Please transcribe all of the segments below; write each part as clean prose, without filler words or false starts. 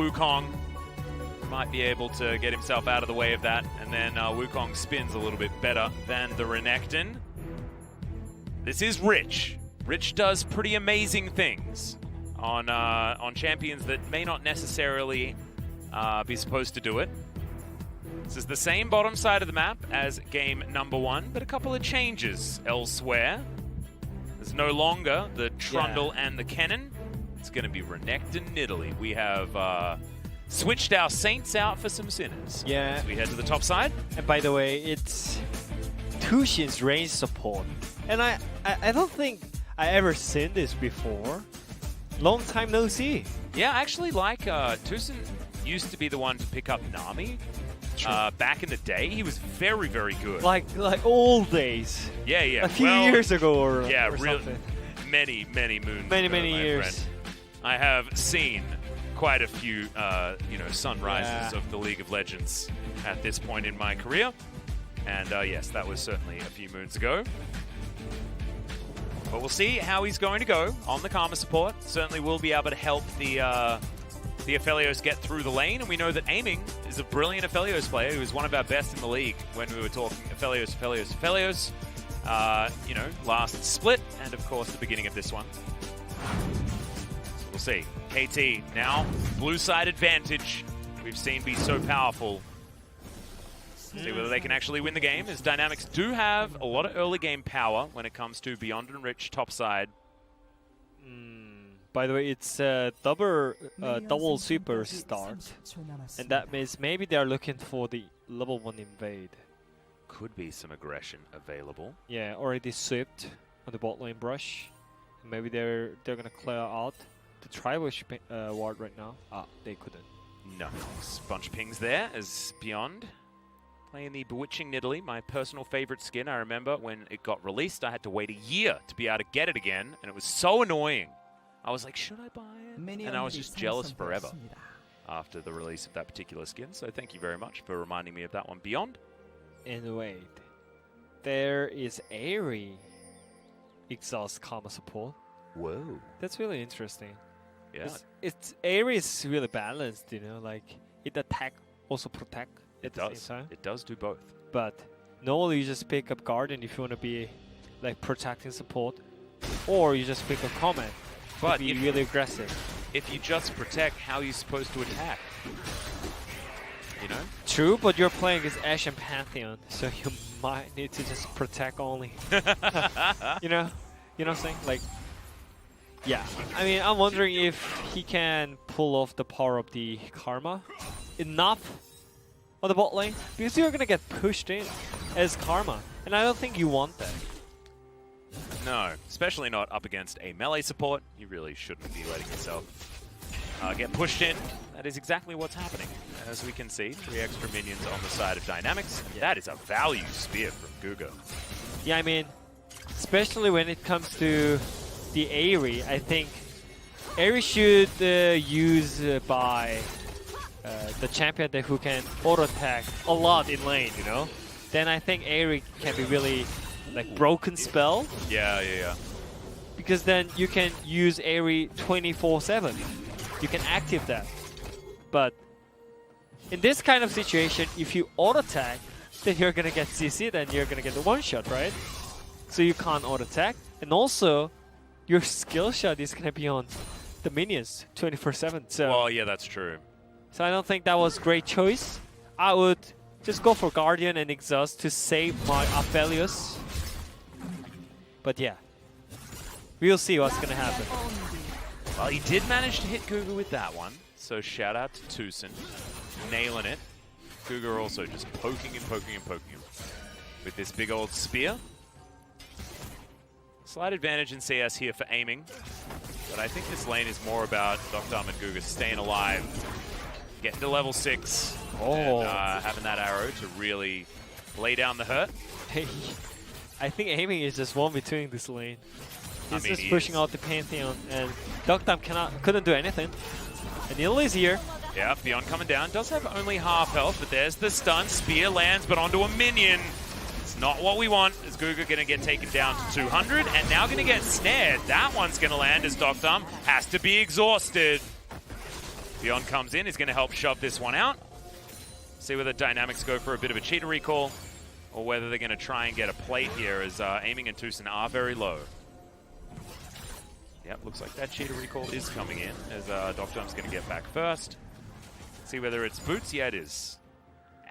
Wukong. Might be able to get himself out of the way of that. And then Wukong spins a little bit better than the Renekton. This is Rich. Rich does pretty amazing things on champions that may not necessarily be supposed to do it. This is the same bottom side of the map as game number 1, but a couple of changes elsewhere. There's no longer the Trundle and the Kennen. It's going to be Renekton Nidalee. We have switched our Saints out for some Sinners. Yeah. As we head to the top side. And by the way, it's Tushin's range support. And I don't think I ever seen this before. Long time no see. Yeah, actually, like Tushin used to be the one to pick up Nami. Back in the day, he was very, very good. Like old days. Yeah, yeah. A few years ago or really, something. many moons ago, Many years. friend. I have seen quite a few, sunrises of the League of Legends at this point in my career. And yes, that was certainly a few moons ago. But we'll see how he's going to go on the Karma support. Certainly will be able to help the Aphelios get through the lane. And we know that Aiming is a brilliant Aphelios player who is one of our best in the league when we were talking Aphelios. Last split and, of course, the beginning of this one. So we'll see. KT now blue side advantage. We've seen be so powerful. See whether they can actually win the game, as Dynamics do have a lot of early game power when it comes to Beyond and Rich top side. By the way, it's double super start, and that means maybe they are looking for the level 1 invade. Could be some aggression available. Yeah, already swept on the bot lane brush. Maybe they're gonna clear out the Tribush ward right now. They couldn't. No, bunch of pings there as Beyond playing the Bewitching Nidalee, my personal favorite skin. I remember when it got released, I had to wait a year to be able to get it again, and it was so annoying. I was like, should I buy it? And I was just jealous forever after the release of that particular skin. So thank you very much for reminding me of that one, Beyond. And wait, there is Airy exhaust Karma support. Whoa. That's really interesting. Yeah. It's Airy is really balanced, like it attack, also protect. It does. It does do both. But normally you just pick up Guardian if you want to be like protecting support, or you just pick up Comment. But be really aggressive. If you just protect, how are you supposed to attack? You know? True, but you're playing as Ashe and Pantheon, so you might need to just protect only. You know what I'm saying? Like, yeah. I mean, I'm wondering if he can pull off the power of the Karma enough on the bot lane, because you're gonna get pushed in as Karma, and I don't think you want that. No, especially not up against a melee support. You really shouldn't be letting yourself get pushed in. That is exactly what's happening. As we can see, 3 extra minions on the side of Dynamics. Yeah. That is a value spear from Guga. Yeah, I mean, especially when it comes to the Airy, I think Airy should use by the champion who can auto-attack a lot in lane, Then I think Airy can be really like broken spell. Yeah. Because then you can use Airy 24/7. You can active that. But in this kind of situation, if you auto-attack, then you're gonna get CC, then you're gonna get the one-shot, right? So you can't auto-attack. And also, your skill shot is gonna be on the minions 24/7. So well, yeah, that's true. So I don't think that was a great choice. I would just go for Guardian and Exhaust to save my Aphelios. But yeah, we'll see what's gonna happen. Well, he did manage to hit Guga with that one, so shout out to Tucson, nailing it. Guga also just poking him with this big old spear. Slight advantage in CS here for Aiming, but I think this lane is more about Doctor and Guga staying alive, getting to level 6, and having that arrow to really lay down the hurt. I think Aiming is just one between this lane. He's just pushing out the Pantheon, and Doctor couldn't do anything. And Nidalee's here. Yeah, Beyond coming down. Does have only half health, but there's the stun. Spear lands, but onto a minion. It's not what we want. Is Guga going to get taken down to 200? And now going to get snared. That one's going to land as Doctor has to be exhausted. Beyond comes in, is going to help shove this one out. See whether Dynamics go for a bit of a cheater recall, or whether they're going to try and get a plate here, as aiming and Tucson are very low. Yep, looks like that cheater recall is coming in, as Doctom's going to get back first. See whether it's boots. Yeah, it is.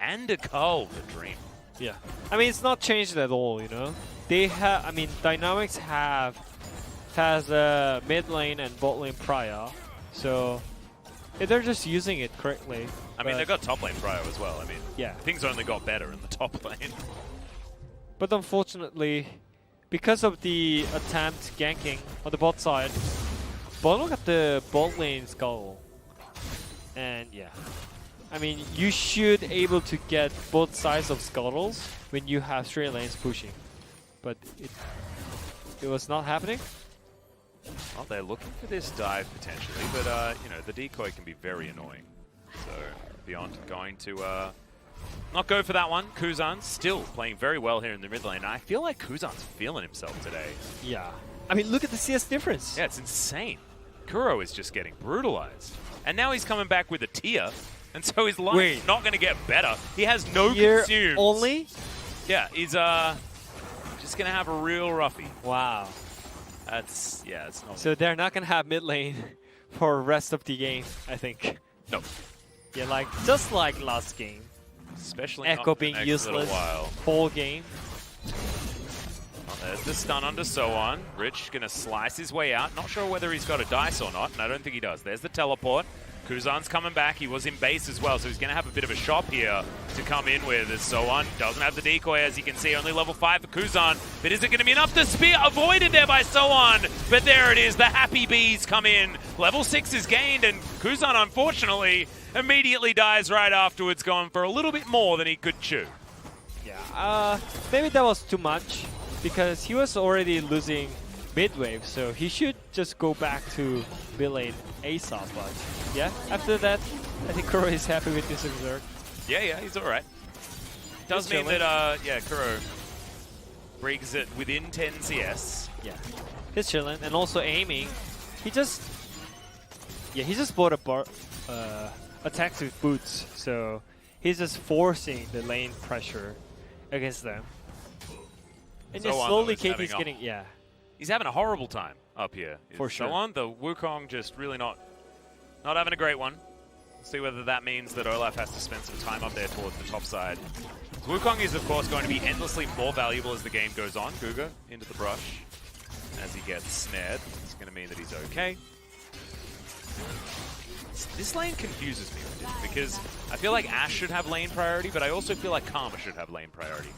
And a cull, the dream. Yeah. I mean, it's not changed at all, you know? They have, I mean, Dynamics has mid lane and bot lane prior, so they're just using it correctly. I mean, they've got top lane prior as well. I mean, yeah, things only got better in the top lane. But unfortunately, because of the attempt ganking on the bot side, Bono got the bot lane skull. And yeah, I mean, you should able to get both sides of scuttles when you have straight lanes pushing. But it was not happening. Well, they're looking for this dive potentially, but you know, the decoy can be very annoying. So Beyond going to not go for that one. Kuzan still playing very well here in the mid lane. I feel like Kuzan's feeling himself today. Yeah. I mean, look at the CS difference. Yeah, it's insane. Kuro is just getting brutalized. And now he's coming back with a tier, and so his line's not going to get better. He has no consumes. Only? Yeah, he's just going to have a real roughie. Wow. That's, yeah, it's not... So they're not going to have mid lane for the rest of the game, I think. No. Yeah, like, just like last game. Especially Echo not being the next useless whole game. Well, there's the stun onto So-On. Rich going to slice his way out. Not sure whether he's got a dice or not, and I don't think he does. There's the teleport. Kuzan's coming back. He was in base as well, so he's going to have a bit of a shop here to come in with. As So-On doesn't have the decoy, as you can see. Only level 5 for Kuzan. But is it going to be enough to spear? Avoided there by So-On. But there it is. The happy bees come in. Level 6 is gained, and Kuzan, unfortunately, immediately dies right afterwards, going for a little bit more than he could chew. Yeah, maybe that was too much, because he was already losing mid-wave, so he should just go back to mid lane ASAP. But yeah, after that, I think Kuro is happy with this exert. Yeah, he's alright. Does mean that, yeah, Kuro brings it within 10 CS. Yeah, he's chilling, and also aiming. He just bought a attacks with boots, so he's just forcing the lane pressure against them. And just slowly KT's getting, He's having a horrible time up here. For sure. So the Wukong just really not having a great one. Let's see whether that means that Olaf has to spend some time up there towards the top side. Wukong is, of course, going to be endlessly more valuable as the game goes on. Guga into the brush as he gets snared. It's going to mean that he's okay. This lane confuses me because I feel like Ashe should have lane priority, but I also feel like Karma should have lane priority.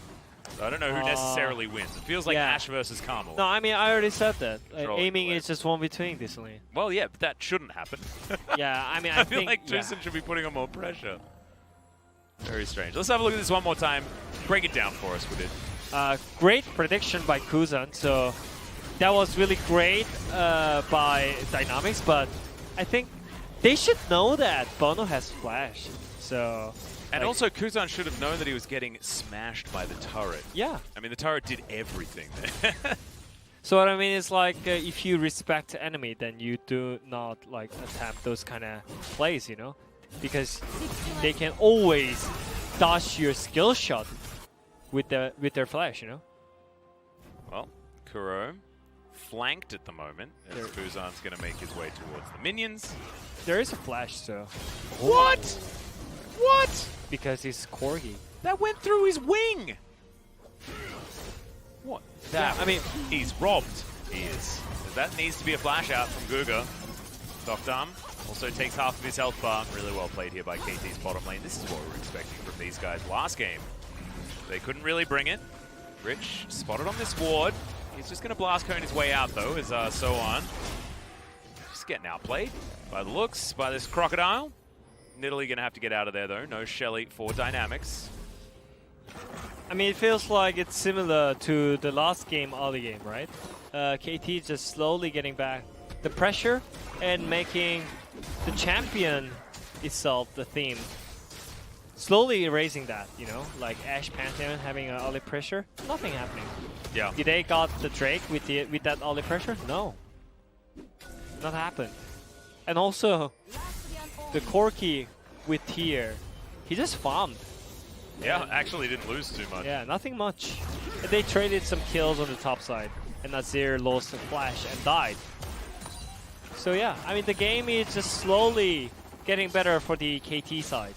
So I don't know who necessarily wins. It feels like Ashe versus Karma. No, I mean, I already said that. Aiming is just 1v2 this lane. Well, yeah, but that shouldn't happen. Yeah, I mean, I feel like Tucson should be putting on more pressure. Very strange. Let's have a look at this one more time. Break it down for us with it. Great prediction by Kuzan. So that was really great by Dynamics, but I think they should know that Bono has flash. So. And also, Kuzan should have known that he was getting smashed by the turret. Yeah. I mean, the turret did everything there. So what I mean is, like, if you respect the enemy, then you do not, like, attempt those kind of plays, you know? Because they can always dodge your skill shot with their flash, you know? Well, Kuro flanked at the moment, as Kuzan's going to make his way towards the minions. There is a flash, so... What? What? Because he's Corgi. That went through his wing! What? That, I mean... He's robbed. He is. That needs to be a flash out from Guga. Doctom also takes half of his health bar. Really well played here by KT's bottom lane. This is what we were expecting from these guys last game. They couldn't really bring it. Rich spotted on this ward. He's just going to blast cone his way out, though, as So-On. Just getting outplayed by the looks, by this Crocodile. Nidalee going to have to get out of there, though. No Shelly for Dynamics. I mean, it feels like it's similar to the last game, early game, right? KT just slowly getting back the pressure and making the champion itself the theme. Slowly erasing that, you know? Like Ashe Pantheon having an early pressure, nothing happening. Yeah. Did they got the Drake with that early pressure? No. Not happened. And also, the Corki with Tier, he just farmed. Yeah, actually didn't lose too much. Yeah, nothing much. And they traded some kills on the top side, and Azir lost a flash and died. So yeah, I mean the game is just slowly getting better for the KT side.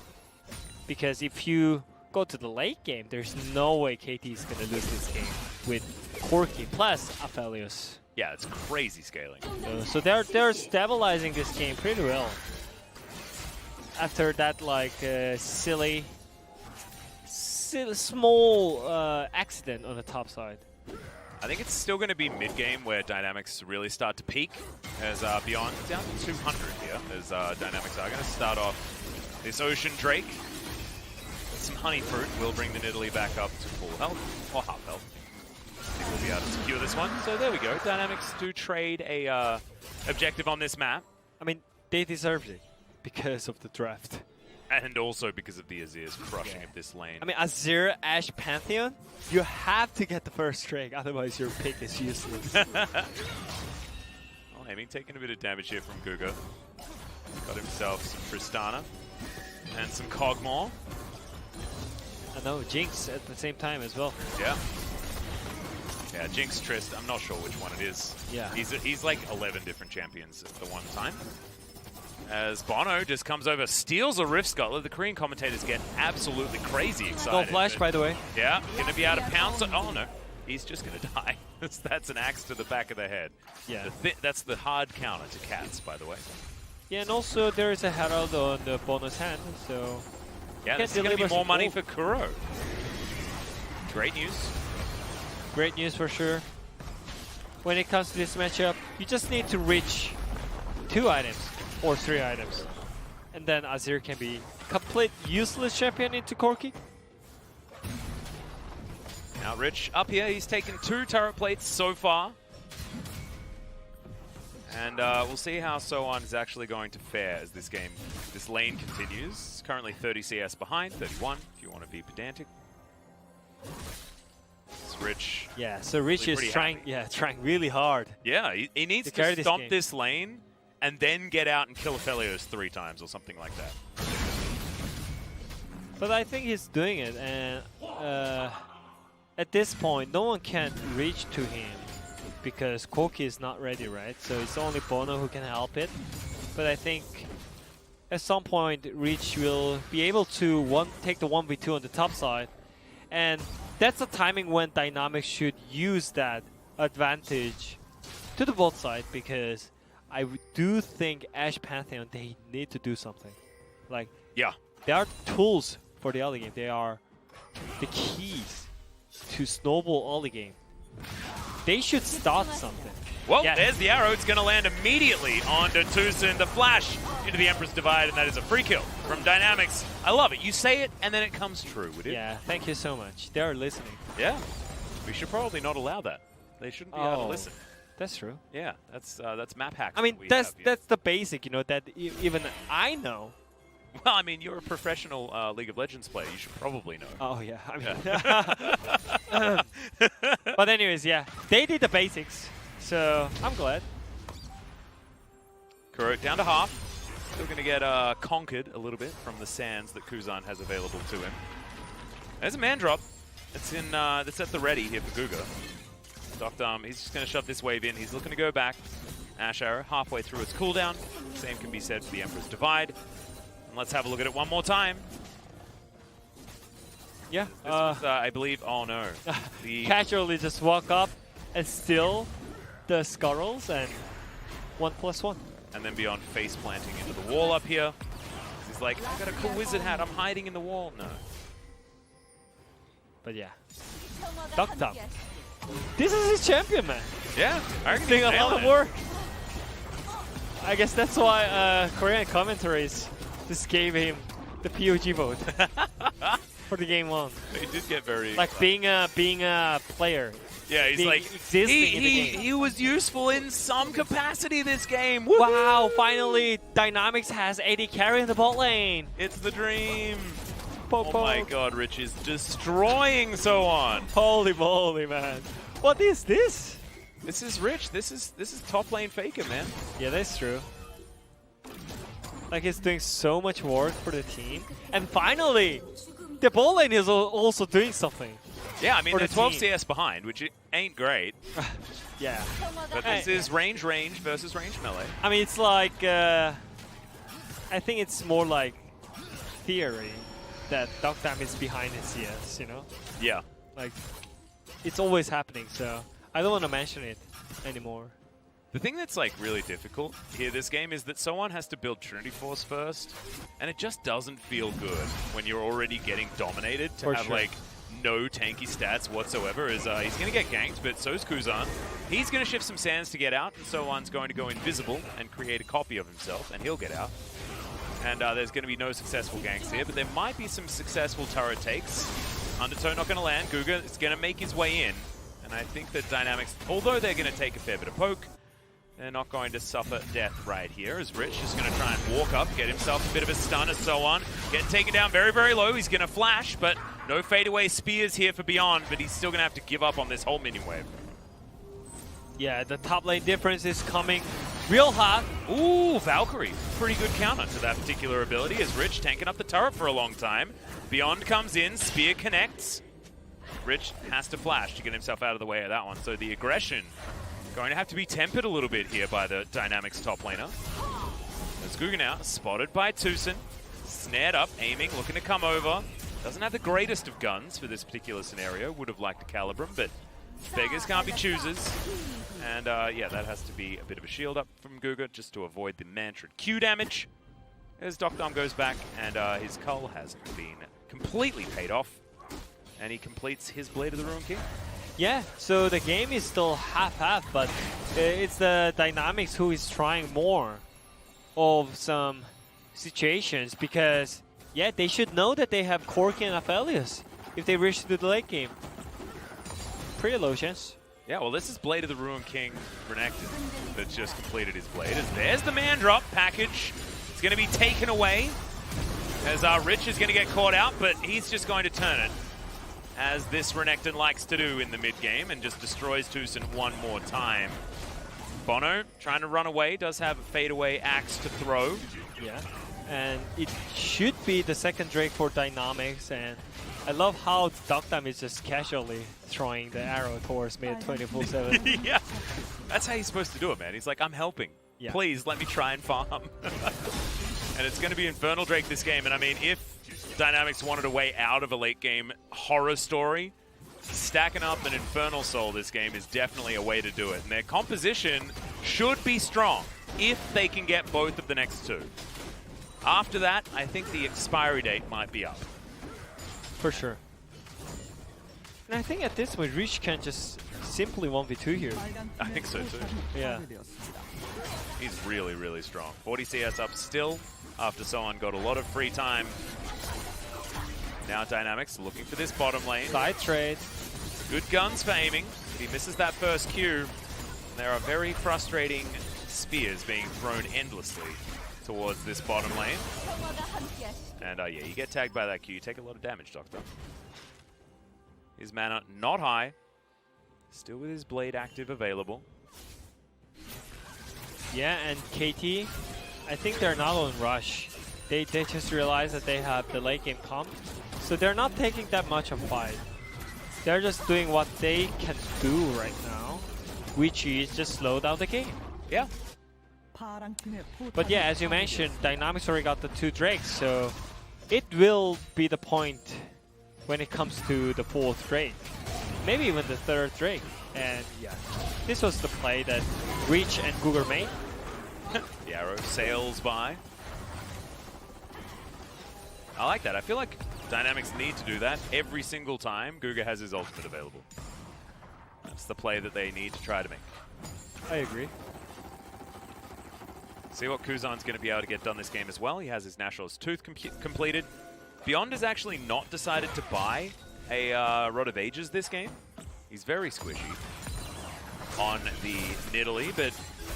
Because if you go to the late game, there's no way KT is gonna lose this game with Corki plus Aphelios. Yeah, it's crazy scaling. So they're stabilizing this game pretty well. After that like silly small accident on the top side. I think it's still going to be mid-game where dynamics really start to peak as Beyond down to 200 here as dynamics are going to start off this Ocean Drake. Some Honey Fruit will bring the Nidalee back up to full health, or half health. I think we'll be able to secure this one. So there we go. Dynamics do trade a objective on this map. I mean, they deserved it because of the draft. And also because of the Azir's crushing of this lane. I mean, Azir, Ashe, Pantheon, you have to get the first Drake, otherwise your pick is useless. Well, Hemming taking a bit of damage here from Guga. Got himself some Tristana and some Kog'Maw. I know, Jinx at the same time as well. Yeah. Yeah, Jinx, Trist, I'm not sure which one it is. Yeah. He's like 11 different champions at the one time. As Bono just comes over, steals a Rift Scuttler. The Korean commentators get absolutely crazy excited. No flash, by the way. Yeah, going to be able to pounce it. Oh, no. He's just going to die. That's an axe to the back of the head. Yeah. That's the hard counter to cats, by the way. Yeah, and also there is a Herald on the bonus hand, so... Yeah, there's going to be more money for Kuro. Great news. Great news for sure. When it comes to this matchup, you just need to reach 2 items. Or 3 items. And then Azir can be complete useless champion into Corki. Now Rich up here, he's taken 2 turret plates so far. And we'll see how So-On is actually going to fare as this lane continues. It's currently 30 CS behind, 31 if you want to be pedantic. It's Rich. Yeah, so Rich is trying really hard. Yeah, he needs to stomp this lane and then get out and kill Aphelios 3 times or something like that. But I think he's doing it, and at this point, no one can reach to him because Corki is not ready, right? So it's only Bono who can help it. But I think at some point, Reach will be able to take the 1v2 on the top side, and that's a timing when Dynamics should use that advantage to the bot side, because I do think Ashe Pantheon, they need to do something. Like, yeah, they are tools for the early game. They are the keys to snowball early game. They should start something. Well, there's the arrow. It's going to land immediately onto Tucson. The flash into the Empress Divide, and that is a free kill from Dynamics. I love it. You say it, and then it comes true, would it? Yeah, thank you so much. They are listening. Yeah. We should probably not allow that. They shouldn't be able to listen. That's true. Yeah, that's map hacks. I mean, that's the basic, you know, that even I know. Well, I mean, you're a professional League of Legends player. You should probably know. Oh, yeah. I mean, but anyways, yeah, they did the basics, so I'm glad. Kuro down to half. Still going to get conquered a little bit from the sands that Kuzan has available to him. There's a man drop. That's at the ready here for Guga. He's just going to shove this wave in. He's looking to go back. Ash Arrow halfway through its cooldown. Same can be said for the Emperor's Divide. And let's have a look at it one more time. Yeah. This was, I believe, oh no. Casually just walk up and steal the Skurrels and 1+1. And then Beyond face planting into the wall up here. He's like, I got a cool wizard hat. I'm hiding in the wall. No. But yeah. Ducked up. This is his champion, man. Yeah, I doing a lot of work. I guess that's why Korean commentaries just gave him the POG vote for the game 1. He did get very like being a player. Yeah, he's like existing in the game. He was useful in some capacity this game. Wow! Finally, Dynamics has AD carry in the bot lane. It's the dream. Oh my God, Rich is destroying So-On. Holy moly, man! What is this? This is Rich. This is top lane faker, man. Yeah, that's true. Like he's doing so much work for the team. And finally, the bot lane is also doing something. Yeah, I mean, For they're the 12 team. CS behind, which ain't great. Yeah. But this is range versus range melee. I mean, it's like, I think it's more like theory that Dogdam is behind in CS, you know? Yeah. Like, it's always happening, so I don't want to mention it anymore. The thing that's like really difficult here this game is that someone has to build Trinity Force first, and it just doesn't feel good when you're already getting dominated to For have sure. like no tanky stats whatsoever. As he's going to get ganked, but so's Kuzan. He's going to shift some sands to get out, and Sowan's going to go invisible and create a copy of himself, and he'll get out. And there's going to be no successful ganks here, but there might be some successful turret takes. Undertow not going to land. Guga is going to make his way in, and I think that Dynamics, although they're going to take a fair bit of poke, they're not going to suffer death right here, as Rich is going to try and walk up, get himself a bit of a stun as so on. Getting taken down very, very low. He's going to flash, but no fadeaway spears here for Beyond, but he's still going to have to give up on this whole minion wave. Yeah, the top lane difference is coming real hot. Ooh, Valkyrie. Pretty good counter to that particular ability, as Rich tanking up the turret for a long time. Beyond comes in, spear connects. Rich has to flash to get himself out of the way of that one, so the aggression going to have to be tempered a little bit here by the Dynamics top laner. As Guga now spotted by Tucson, snared up, aiming, looking to come over. Doesn't have the greatest of guns for this particular scenario. Would have liked to caliber him, but beggars can't be choosers. And yeah, that has to be a bit of a shield up from Guga just to avoid the mantra Q damage. As Dogdom goes back, and his cull hasn't been completely paid off. And he completes his Blade of the Ruined King. Yeah, so the game is still half-half, but it's the Dynamics who is trying more of some situations because, yeah, they should know that they have Corki and Aphelios if they wish to do the late game. Pretty low chance. Yeah, well, this is Blade of the Ruined King Renekton that's just completed his Blade. As there's the man drop package. It's going to be taken away as Rich is going to get caught out, but he's just going to turn it, as this Renekton likes to do in the mid-game, and just destroys Tucson one more time. Bono, trying to run away, does have a fadeaway axe to throw. Yeah, and it should be the second Drake for Dynamics, and I love how Dogdom is just casually throwing the arrow towards mid 24/7. Yeah, that's how he's supposed to do it, man. He's like, I'm helping. Yeah. Please, let me try and farm. And it's going to be Infernal Drake this game, and I mean, if Dynamics wanted a way out of a late game horror story, stacking up an Infernal Soul this game is definitely a way to do it. And their composition should be strong if they can get both of the next two. After that, I think the expiry date might be up. For sure. And I think at this point, Reach can just simply 1v2 here. I think so too. Yeah. He's really, really strong. 40 CS up still after someone got a lot of free time. Now Dynamics looking for this bottom lane. Side trade. Good guns for aiming. He misses that first Q. There are very frustrating spears being thrown endlessly towards this bottom lane. And yeah, you get tagged by that Q, you take a lot of damage, Doctor. His mana not high. Still with his blade active available. Yeah, and KT, I think they're not on rush. They just realized that they have the late game comp. So they're not taking that much of fight. They're just doing what they can do right now, which is just slow down the game. Yeah. But yeah, as you mentioned, Dynamics already got the 2 Drakes, so it will be the point when it comes to the 4th Drake. Maybe even the 3rd Drake. And yeah, this was the play that Reach and Googer made. The arrow sails by. I like that. I feel like Dynamics need to do that every single time Guga has his ultimate available. That's the play that they need to try to make. I agree. See what Kuzan's going to be able to get done this game as well. He has his Nationalist Tooth completed. Beyond has actually not decided to buy a Rod of Ages this game. He's very squishy on the Nidalee, but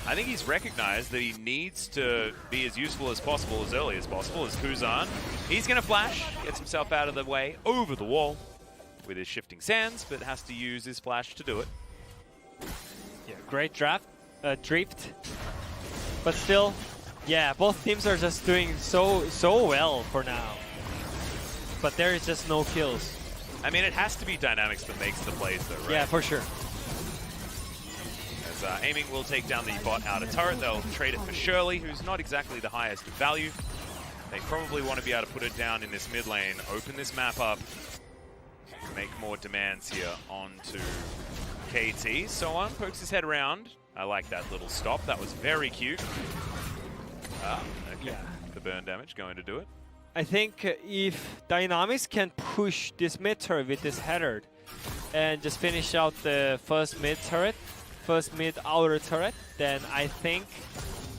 I think he's recognized that he needs to be as useful as possible, as early as possible, as Kuzan. He's going to flash, gets himself out of the way, over the wall with his shifting sands, but has to use his flash to do it. Yeah, great drift. But still, Yeah, both teams are just doing so well for now. But there is just no kills. I mean, it has to be Dynamics that makes the plays, though, right? Yeah, for sure. As Aiming will take down the bot outer turret. They'll trade it for Shirley, who's not exactly the highest of value. They probably want to be able to put it down in this mid lane, open this map up, make more demands here onto KT. So on, pokes his head around. I like that little stop. That was very cute. Okay. Yeah. The burn damage going to do it. I think if Dynamics can push this mid turret with this header and just finish out the first mid outer turret, then I think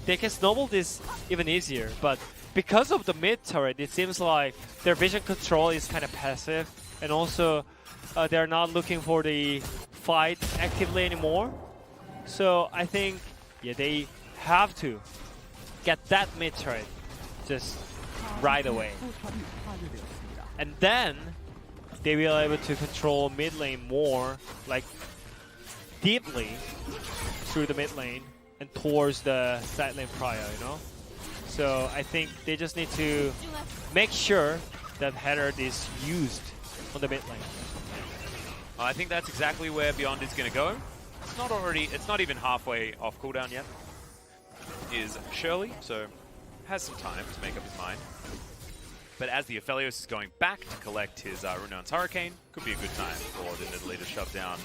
they can snowball this even easier. But because of the mid turret, it seems like their vision control is kind of passive, and also they're not looking for the fight actively anymore. So I think, yeah, they have to get that mid turret just right away. And then they will be able to control mid lane more, like deeply through the mid lane and towards the side lane prior, you know? So I think they just need to make sure that header is used on the mid lane. I think that's exactly where Beyond is going to go. It's not even halfway off cooldown yet. Is Shirley, so has some time to make up his mind. But as the Aphelios is going back to collect his Renown's Hurricane, could be a good time for the Nidalee to shove down.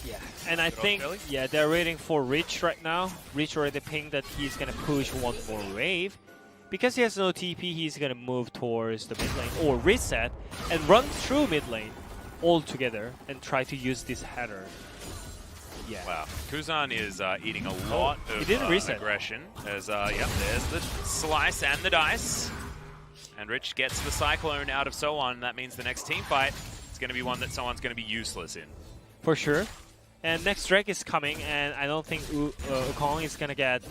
Yeah, and I think, yeah, they're waiting for Rich right now. Rich already pinged that he's going to push one more wave. Because he has no TP, he's going to move towards the mid lane or reset and run through mid lane all together and try to use this header. Yeah. Wow. Kuzan is eating a lot of aggression. As, yep, there's the slice and the dice. And Rich gets the Cyclone out of Soan. That means the next team fight is going to be one that Soan's going to be useless in. For sure. And next Drake is coming, and I don't think Wukong is going to get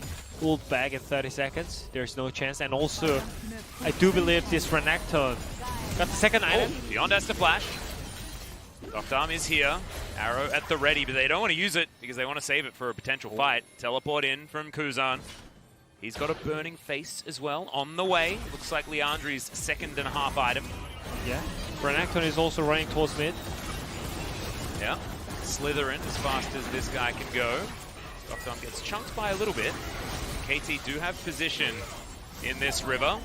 ult back in 30 seconds. There's no chance. And also, I do believe this Renekton got the second item. Beyond has to flash. Doctarm is here. Arrow at the ready, but they don't want to use it because they want to save it for a potential fight. Teleport in from Kuzan. He's got a burning face as well on the way. Looks like Leandri's second and a half item. Yeah. Renekton is also running towards mid. Yeah. Slither in as fast as this guy can go. Doctarm gets chunked by a little bit. KT do have position in this river.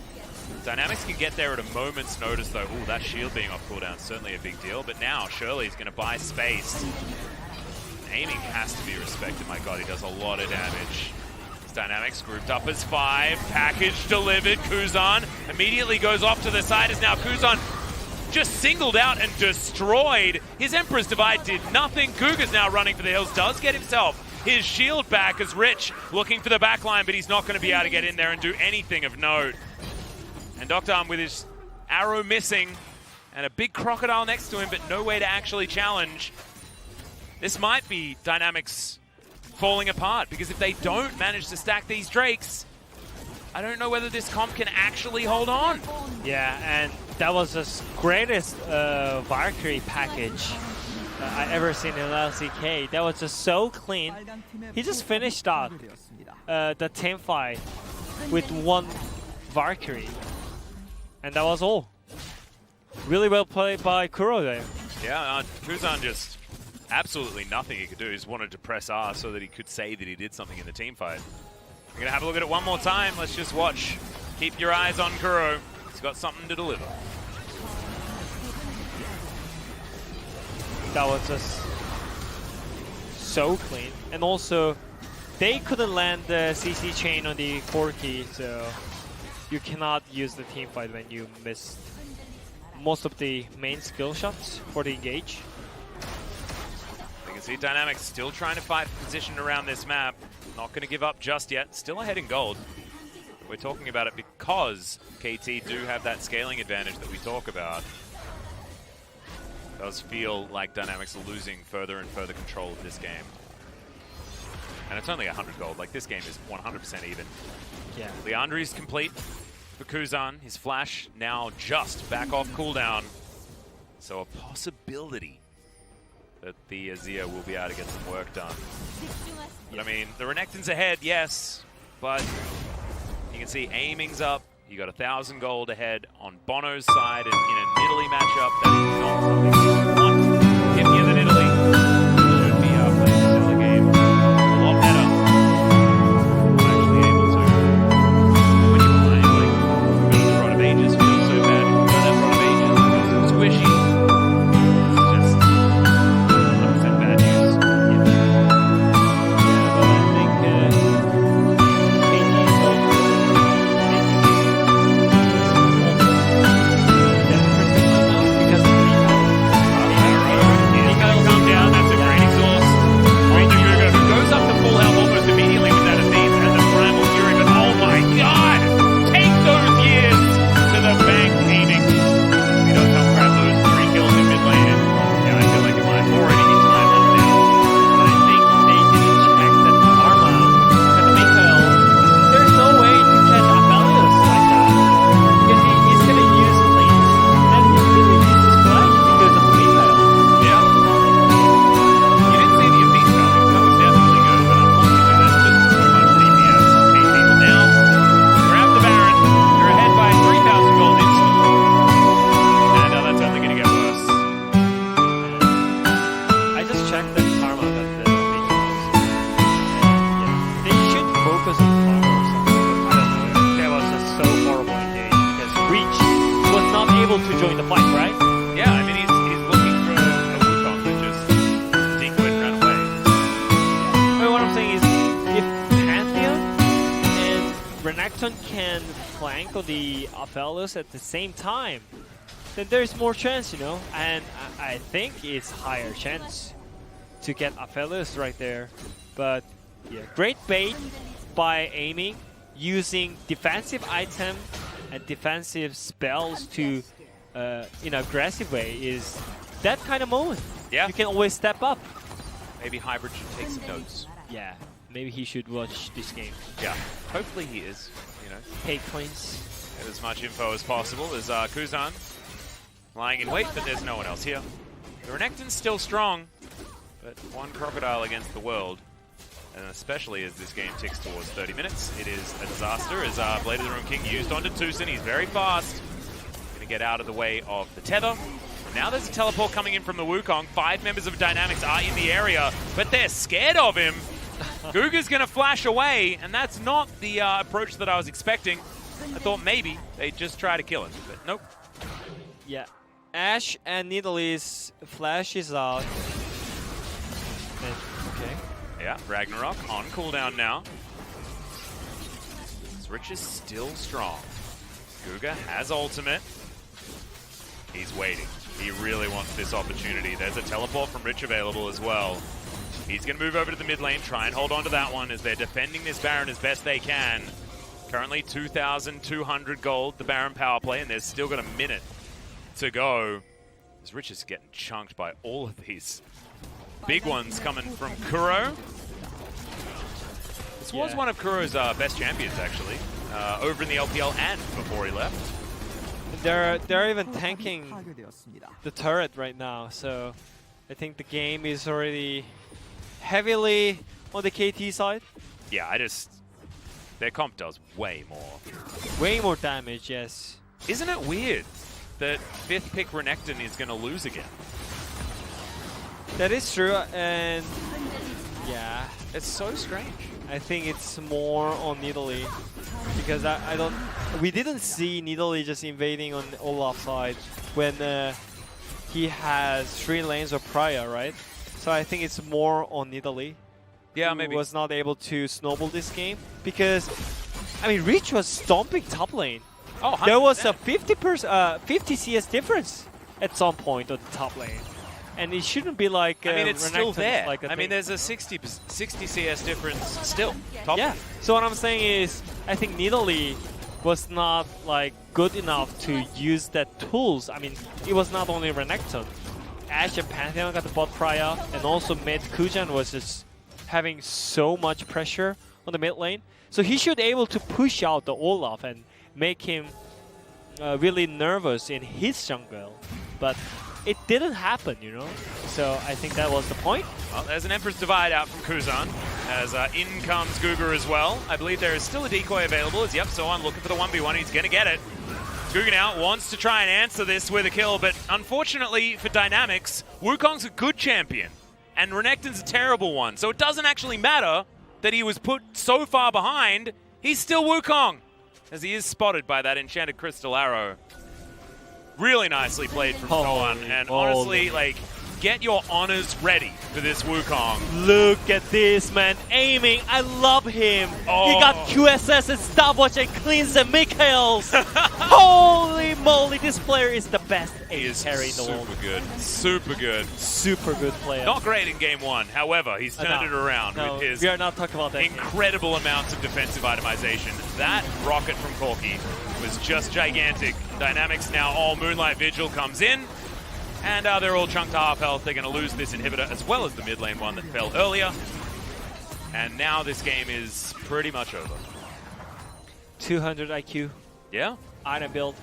Dynamics can get there at a moment's notice, though. Ooh, that shield being off cooldown is certainly a big deal. But now Shirley's going to buy space. Aiming has to be respected. My god, he does a lot of damage. Dynamics grouped up as 5. Package delivered. Kuzan immediately goes off to the side as now Kuzan just singled out and destroyed. His Emperor's Divide did nothing. Kuga's now running for the hills. Does get himself his shield back as Rich looking for the backline, but he's not going to be able to get in there and do anything of note. And Doctarm with his arrow missing and a big crocodile next to him, but no way to actually challenge. This might be Dynamics falling apart, because if they don't manage to stack these Drakes, I don't know whether this comp can actually hold on. Yeah, and that was the greatest Valkyrie package I ever seen in LCK. That was just so clean. He just finished out the team fight with one Valkyrie, and that was all. Really well played by Kuro there. Yeah, Kuzan just absolutely nothing he could do. He just wanted to press R so that he could say that he did something in the team fight. We're going to have a look at it one more time. Let's just watch. Keep your eyes on Kuro. He's got something to deliver. That was just so clean. And also, they couldn't land the CC chain on the Corki, so you cannot use the team fight when you missed most of the main skill shots for the engage. You can see Dynamics still trying to fight for position around this map. Not going to give up just yet. Still ahead in gold. We're talking about it because KT do have that scaling advantage that we talk about. It does feel like Dynamics are losing further and further control of this game. And it's only 100 gold. Like, this game is 100% even. Yeah. Leandri's complete for Kuzan. His flash now just back off cooldown. So a possibility that the Azir will be able to get some work done. But I mean, the Renekton's ahead, yes, but You can see aiming's up. You got 1,000 gold ahead on Bono's side in an Italy matchup. That is not something you want. Happier than Italy. Should be playing this other game a lot better. Actually able to. When you're playing, like, go to the Rod of Ages, feels so bad. Go to that Rod of Ages, it feels so squishy. It's just 100% bad news. But I think KT is also because of Come down, that's a great exhaust. Great Guga, who goes up to full health almost immediately with that Aziz and the Primal Fury, but oh my god! Take those years to the bank aiming. You know, some crap lose 3 kills in mid lane, and yeah, I feel like it might already be time up now. But I think they didn't check that Karma and Mikael. There's no way to catch Aphelios like that. Because he's gonna use lanes. And he's gonna use his flash because of Mikael. Yeah. You didn't see the Aziz value. That was definitely good, but unfortunately that's just too much DPS. KT will now grab the Baron. You're ahead by 3,000 gold instantly. And that's only going to get worse. I just checked that Karma got the Mikaels. Yeah. They should focus on Karma or something. But I don't know. That was just so horrible engaged because Reach was not able to join the fight, right? Yeah, I mean, he's looking for a Wukong that just decoyed and ran away. I mean, what I'm saying is, if Pantheon and Renekton can flank on the Aphelios at the same time, then there's more chance, you know? And I think it's higher chance to get Aphelios right there. But yeah, great bait by aiming, using defensive item and defensive spells to in an aggressive way is that kind of moment. Yeah. You can always step up. Maybe Hybrid should take some notes. Yeah, maybe he should watch this game. Yeah, hopefully he is. You know, Take points. get as much info as possible. There's Kuzan lying in wait, but there's no one else here. The Renekton's still strong, but one Crocodile against the world. And especially as this game ticks towards 30 minutes, it is a disaster as Blade of the Rune King used onto Tucson. He's very fast. Going to get out of the way of the tether. Now there's a teleport coming in from the Wukong. 5 members of Dynamics are in the area, but they're scared of him. Guga's going to flash away, and that's not the approach that I was expecting. I thought maybe they'd just try to kill him, but nope. Yeah. Ashe and Nidalee flash is out. And, okay. Yeah, Ragnarok on cooldown now. This Rich is still strong. Guga has ultimate. He's waiting. He really wants this opportunity. There's a teleport from Rich available as well. He's going to move over to the mid lane, try and hold on to that one as they're defending this Baron as best they can. Currently 2,200 gold, the Baron power play, and there's still got a minute to go. As Rich is getting chunked by all of these big ones coming from Kuro. This was one of Kuro's best champions, actually, over in the LPL and before he left. They're even tanking the turret right now, so I think the game is already heavily on the KT side. Yeah, their comp does way more. Way more damage, yes. Isn't it weird that 5th pick Renekton is going to lose again? That is true, and yeah, It's so strange. I think it's more on Nidalee because we didn't see Nidalee just invading on Olaf's side when he has 3 lanes of Priya, right? So I think it's more on Nidalee. Yeah, who maybe. was not able to snowball this game because, I mean, Reach was stomping top lane. Oh, 100%. There was a 50 CS difference at some point on the top lane. And it shouldn't be like I mean, it's still Renekton's there. like a I mean, thing. there's a 60 CS difference still. Top Yeah. So what I'm saying is, I think Nidalee was not like good enough to use that tools. I mean, it was not only Renekton. Ashe and Pantheon got the bot Priya, and also mid Kujan was just having so much pressure on the mid lane. So he should able to push out the Olaf and make him really nervous in his jungle. But it didn't happen, you know? So I think that was the point. Well, there's an Emperor's Divide out from Kuzan. As in comes Guga as well. I believe there is still a decoy available. As yep, Sohan looking for the 1v1. He's going to get it. Guga now wants to try and answer this with a kill, but unfortunately for Dynamics, Wukong's a good champion, and Renekton's a terrible one. So it doesn't actually matter that he was put so far behind. He's still Wukong, as he is spotted by that enchanted crystal arrow. Really nicely played from Sohan, and honestly, like, get your honors ready for this Wukong. Look at this, man. Aiming, I love him. Oh. He got QSS and stopwatch and cleans the Mikhails. Holy moly, this player is the best He is carry in the world. super good. Super good. Super good player. Not great in game one. However, he's turned it around with his we are not talking about that incredible amounts of defensive itemization. That rocket from Corki was just gigantic. Dynamics now all Moonlight Vigil comes in. And they're all chunked to half health. They're going to lose this inhibitor as well as the mid lane one that fell earlier. And now this game is pretty much over. 200 IQ. Yeah. Item build.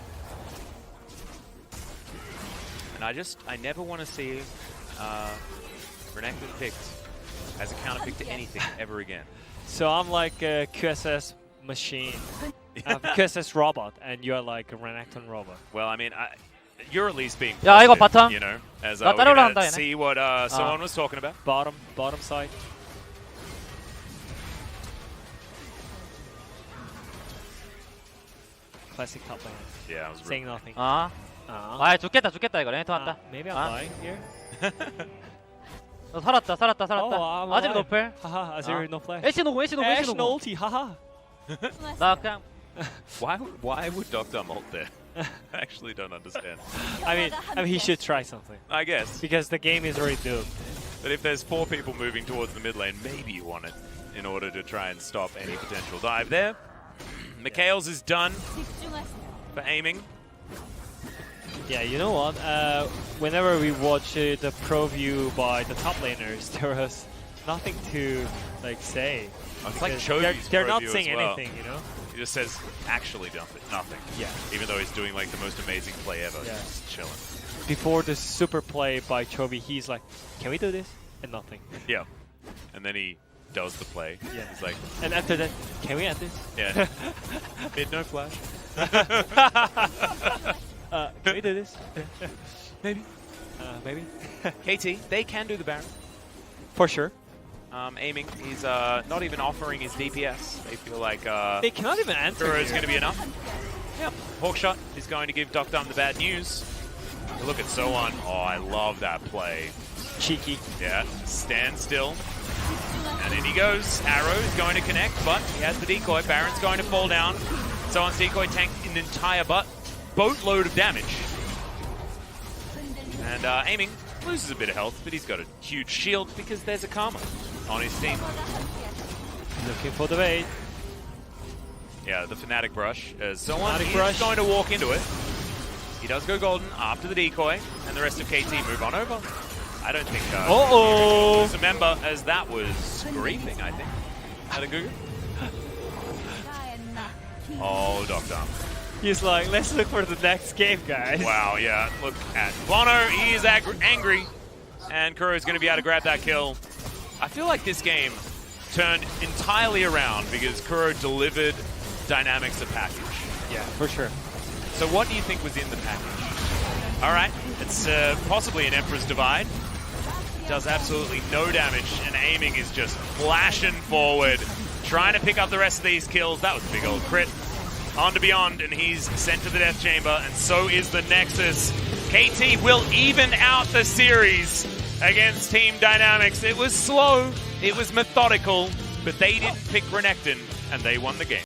And I never want to see Renekton picked as a counter pick to anything ever again. So I'm like a QSS machine. QSS robot, and you're like a Renekton robot. Well, I mean, you're at least being 야, 이거 positive, 바텀. you know, as 나 we're 따라올라간다, gonna 얘네. see what someone was talking about. Bottom side. Classic top lane. Yeah, I was Saying nothing. 아, Uh, 죽겠다 이거 레네토 한다. maybe I'm 아. dying here. 너 살았다. I'm 아지르 alive. 노플. Haha, Azir no flash. 애쉬 노공. Ashe no ulti, haha. 나 그냥 Why would Doctor ult there? I actually don't understand. I mean, he should try something I guess. because the game is already doomed. But if there's 4 people moving towards the mid lane, maybe you want it in order to try and stop any potential dive there. Mikhails is done for aiming. Yeah, you know what? Whenever we watch the pro view by the top laners, there was nothing to like say. It's like Because Choji's they're pro not view saying as well. anything, you know? He just says actually nothing. Yeah. Even though he's doing like the most amazing play ever. Yeah. Just chilling. Before the super play by Chovy, he's like, "Can we do this?" And nothing. Yeah. And then he does the play. Yeah. He's like, And after that, "Can we end this?" yeah. Mid no flash. Can we do this? Maybe. Maybe. KT, they can do the Baron. For sure. Aiming, he's not even offering his DPS. They feel like They cannot even answer. Kuro is here. going to be enough. Yep. Hawkshot is going to give Doctum the bad news. Look at Sohan. Oh, I love that play. Cheeky. Yeah, stand still. And in he goes. Arrow is going to connect, but he has the decoy. Baron's going to fall down. Sohan's decoy tanked an entire boatload of damage. And aiming loses a bit of health, but he's got a huge shield because there's a Karma on his team. Looking for the bait. Yeah, the Fnatic brush. Sohan Fnatic is brush. going to walk into it. He does go golden after the decoy, and the rest of KT move on over. I don't think Uh-oh. lose a member, as that was griefing, I think. At a Guga. Oh, Doctor. He's like, let's look for the next game, guys. Wow, yeah. Look at Bono. He is angry. And Kuro is going to be able to grab that kill. I feel like this game turned entirely around because Kuro delivered Dynamics a package. Yeah, for sure. So what do you think was in the package? All right, it's possibly an Emperor's Divide. Does absolutely no damage, and aiming is just flashing forward, trying to pick up the rest of these kills. That was a big old crit. On to Beyond, and he's sent to the Death Chamber, and so is the Nexus. KT will even out the series against Team Dynamics. It was slow, it was methodical, but they didn't pick Renekton, and they won the game.